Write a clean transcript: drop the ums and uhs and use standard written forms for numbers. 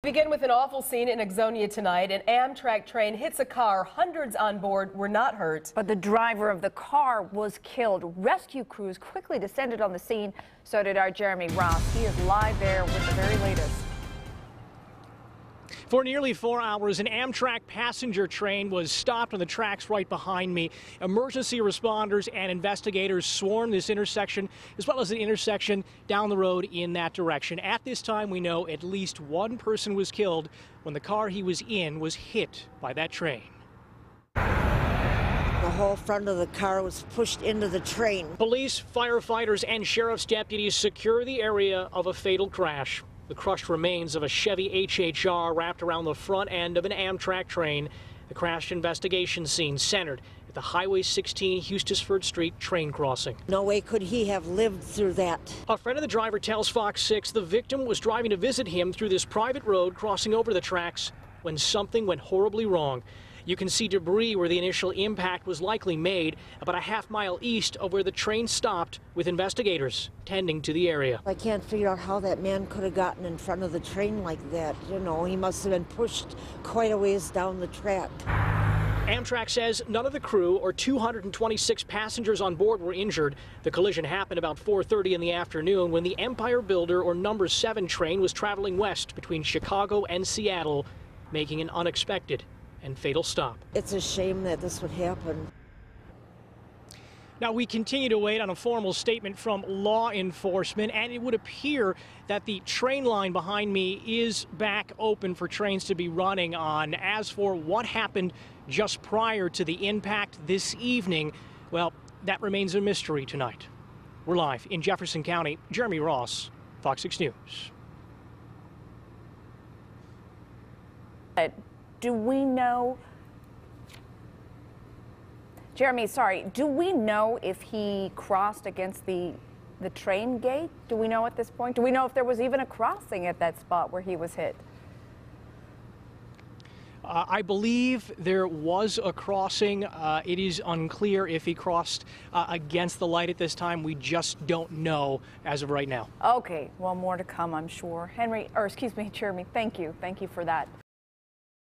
Begin with an awful scene in Ixonia tonight. An Amtrak train hits a car. Hundreds on board were not hurt. But the driver of the car was killed. Rescue crews quickly descended on the scene. So did our Jeremy Ross. He is live there with the very latest. For nearly 4 hours, an Amtrak passenger train was stopped on the tracks right behind me. Emergency responders and investigators swarmed this intersection, as well as the intersection down the road in that direction. At this time, we know at least one person was killed when the car he was in was hit by that train. The whole front of the car was pushed into the train. Police, firefighters, and sheriff's deputies secure the area of a fatal crash. The crushed remains of a Chevy HHR wrapped around the front end of an Amtrak train. The crash investigation scene centered at the Highway 16 Eustisford Street train crossing. No way could he have lived through that. A friend of the driver tells Fox 6 the victim was driving to visit him through this private road crossing over the tracks when something went horribly wrong. You can see debris where the initial impact was likely made about a half-mile east of where the train stopped, with investigators tending to the area. I can't figure out how that man could have gotten in front of the train like that. You know, he must have been pushed quite a ways down the track. Amtrak says none of the crew or 226 passengers on board were injured. The collision happened about 4:30 in the afternoon when the Empire Builder or number 7 train was traveling west between Chicago and Seattle, making an unexpected and fatal stop. It's a shame that this would happen. Now, we continue to wait on a formal statement from law enforcement, and it would appear that the train line behind me is back open for trains to be running on. As for what happened just prior to the impact this evening, well, that remains a mystery tonight. We're live in Jefferson County. Jeremy Ross, Fox 6 News. Do we know, Jeremy, sorry, do we know if he crossed against the train gate? Do we know at this point? Do we know if there was even a crossing at that spot where he was hit? I believe there was a crossing. It is unclear if he crossed against the light at this time. We just don't know as of right now. Okay, well, more to come, I'm sure. Jeremy, thank you. Thank you for that.